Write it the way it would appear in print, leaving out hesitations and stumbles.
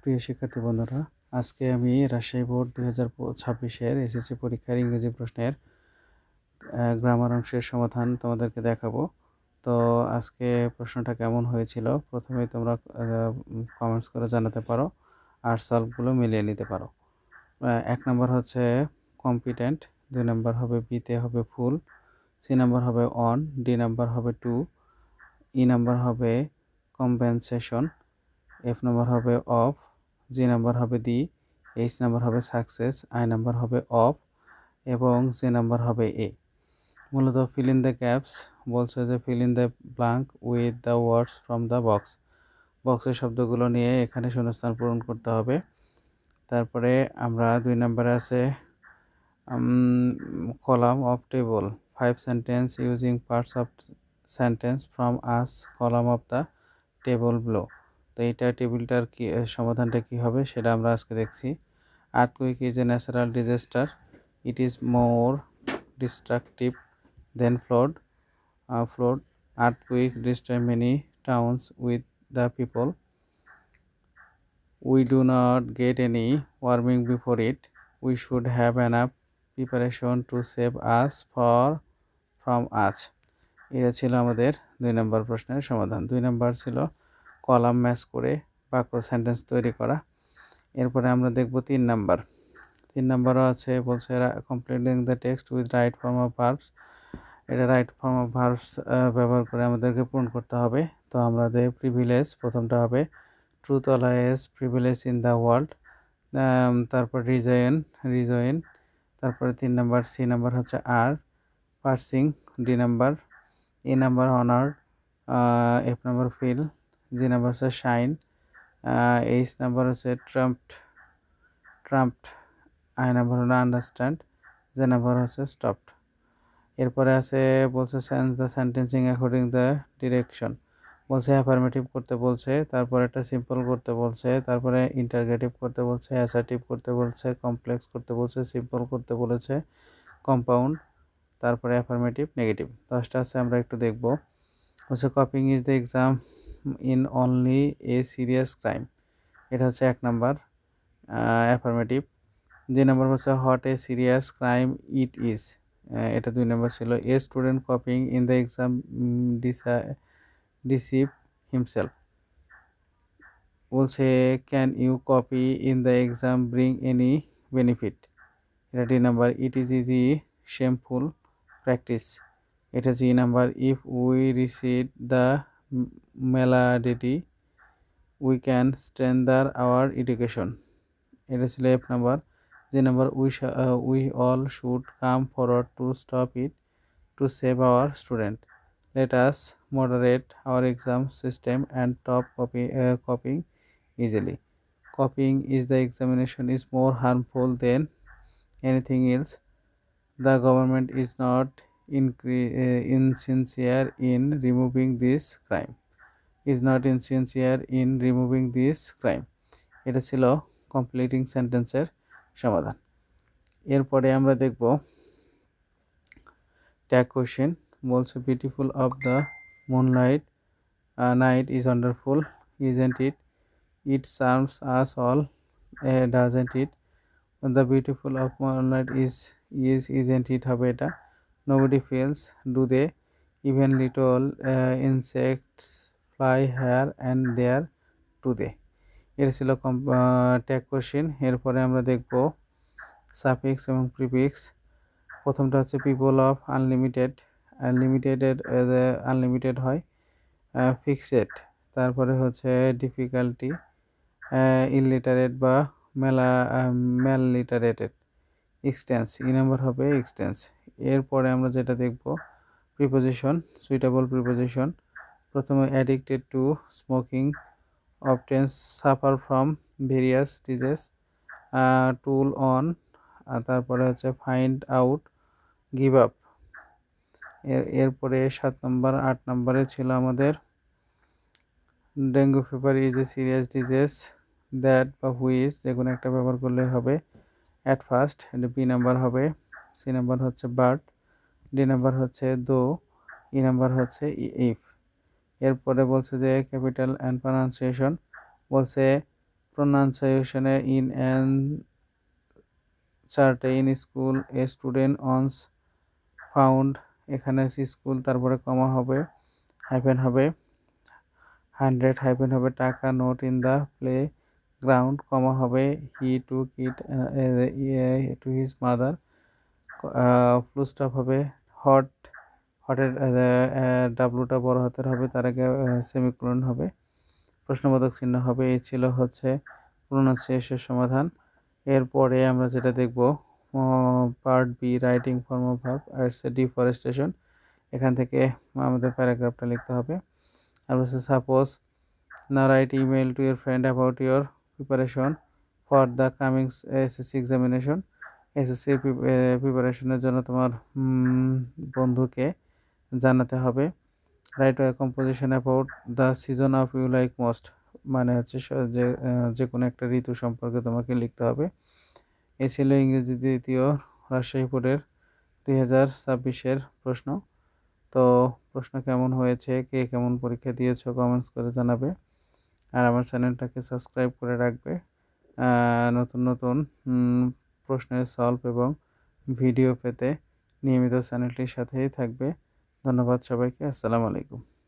প্রিয় শিক্ষার্থী বন্ধুরা, আজকে আমি রাজশাহী বোর্ড 2026-এর এসএসসি পরীক্ষার ইংরেজি প্রশ্নের গ্রামার অংশের সমাধান তোমাদেরকে দেখাবো। তো আজকে প্রশ্নটা কেমন হয়েছিল প্রথমেই তোমরা কমেন্টস করে জানাতে পারো আর সলভগুলো মিলিয়ে নিতে পারো। 1 নম্বর হচ্ছে কম্পিটেন্ট, 2 নম্বর হবে বিতে হবে ফুল, সি নাম্বার হবে অন, ডি নাম্বার হবে টু, ই নাম্বার হবে কম্পেনসেশন, এফ নাম্বার হবে অফ, জি নাম্বার হবে দি, এইচ নাম্বার হবে সাকসেস, আই নাম্বার হবে অফ এবং সি নাম্বার হবে এ। মূলত ফিল ইন দ্য গ্যাপস বলছে যে fill in the blank with the words from the box. বক্সের শব্দগুলো নিয়ে এখানে শূন্যস্থান পূরণ করতে হবে। তারপরে আমরা 2 নম্বরে আছে column of table 5 sentence using parts of sentence from us column of the table below. তো এইটা টেবিলটার কি সমাধানটা কি হবে সেটা আমরা আজকে দেখছি। Earthquake is a natural disaster, it is more destructive than flood. Earthquake destroy many towns with the people. We do not get any warming before it. We should have enough preparation to save us from us. এটা ছিল আমাদের 2 নম্বর প্রশ্নের সমাধান। 2 নম্বর ছিল column match করে বাক্য sentence তৈরি করা। এরপরে আমরা দেখব 3 নাম্বার। 3 নাম্বারও আছে, বলছে completing the text with right form of verbs. এটা রাইট ফর্ম অফ ভার্বস ব্যবহার করে আমাদেরকে পূরণ করতে হবে। তো আমাদের প্রিভিলেজ প্রথমটা হবে truth always privilege in the world. তারপর রিজয়েন। তারপরে 3 নাম্বার সি নাম্বার হচ্ছে আর parsing, D number, A number honour, F number feel, G number হচ্ছে শাইন, এইচ নাম্বার হচ্ছে ট্রাম্পড, আই নাম্বার হলো আন্ডারস্ট্যান্ড, যে নাম্বার হচ্ছে স্টপড। এরপরে আছে বলছে sense the sentencing according the direction. বলছে অ্যাফার্মেটিভ করতে বলছে, তারপরে একটা সিম্পল করতে বলছে, তারপরে ইন্টারগেটিভ করতে বলছে, অ্যাসার্টিভ করতে বলছে, কমপ্লেক্স করতে বলছে, সিম্পল করতে বলেছে, কম্পাউন্ড, তারপরে অ্যাফার্মেটিভ, নেগেটিভ। 10টা আছে, আমরা একটু দেখব। হচ্ছে copying is the exam in only a serious crime. এটা হচ্ছে 1 নাম্বার অ্যাফার্মেটিভ। 2 নাম্বার হচ্ছে what a serious crime it is. এটা 2 নাম্বার ছিল। A student copying in the exam deceive himself. বলছে can you copy in the exam bring any benefit. এটা 2 number. It is easy shameful practice. এটা 3 number. If we recede the malady we can strengthen our education. এটা ছিল F number. যে number we all should come forward to stop it to save our student. Let us moderate our exam system and copying easily. Copying is the examination is more harmful than anything else. The government is not insincere in removing this crime. এটা ছিল completing সেন্টেন্সের সমাধান। এরপরে আমরা দেখব tag question. বলছে beautiful of the moonlight night is wonderful isn't it, it charms us all doesn't it. The beautiful of moonlight isn't it হবে এটা। Nobody feels do they, even little insects fly here and there to they. এটা ছিল tag question. এরপরে আমরা দেখব suffix এবং prefix. প্রথমটা হচ্ছে পিপল অফ আনলিমিটেড, আনলিমিটেড হয়। ফিক্সেড, তারপরে হচ্ছে ডিফিকাল্টি, ইলিটারেট বা ম্যাললিটারেটেড। এক্সটেন্স, ই নাম্বার হবে এক্সটেন্স। এরপরে আমরা যেটা দেখব প্রিপোজিশন, সুইটেবল প্রিপোজিশন। প্রথমে addicted to smoking, obtain suffer from various disease, tool on, তারপরে হচ্ছে ফাইন্ড আউট, গিভ আপ। এরপরে 7 নম্বর 8 নম্বরে ছিল আমাদের dengue fever is a serious disease that বা হুইচ, যে কোনো একটা ব্যবহার করলে হবে অ্যাট ফার্স্ট। বি নাম্বার হবে, সি নাম্বার হচ্ছে বাট, ডি নাম্বার হচ্ছে দো, ই নাম্বার হচ্ছে ইফ। এরপরে বলছে যে ক্যাপিটাল অ্যান্ড প্রনাউন্সিয়েশন। বলছে pronunciation in an certain school a student once found এখানে স্কুল তারপরে কমা হবে হাইফেন হবে 100 হাইফেন হবে টাকা note in the play ground comma হবে he took it to his mother full stop হবে হট হটের ডাব্লুটা বড় হাতের হবে তার আগে সেমিকোলন হবে প্রশ্নবোধক চিহ্ন হবে এই ছিল হচ্ছে প্রোনাউন্সিয়েশন সমাধান এরপরে আমরা যেটা দেখব part B writing form of verb আর ডিফরেস্টেশন এখান থেকে আমাদের প্যারাগ্রাফটা লিখতে হবে আর হচ্ছে suppose now write email to your friend about your preparation for the coming SSC examination SSC প্রিপারেশনের জন্য তোমার বন্ধুকে জানাতে হবে write a composition about the season of you like most মানে হচ্ছে যে কোনো একটা ঋতু সম্পর্কে তোমাকে লিখতে হবে এই ছিল ইংরেজি দ্বিতীয় রাজশাহী বোর্ডের 2026-এর প্রশ্ন তো প্রশ্ন কেমন হয়েছে কে কেমন পরীক্ষা দিয়েছো কমেন্টস করে জানাবে আর আমার চ্যানেলটাকে সাবস্ক্রাইব করে রাখবে নতুন নতুন প্রশ্নের সলভ এবং ভিডিও পেতে নিয়মিত চ্যানেলটির সাথেই থাকবে ধন্যবাদ সবাইকে আসসালামু আলাইকুম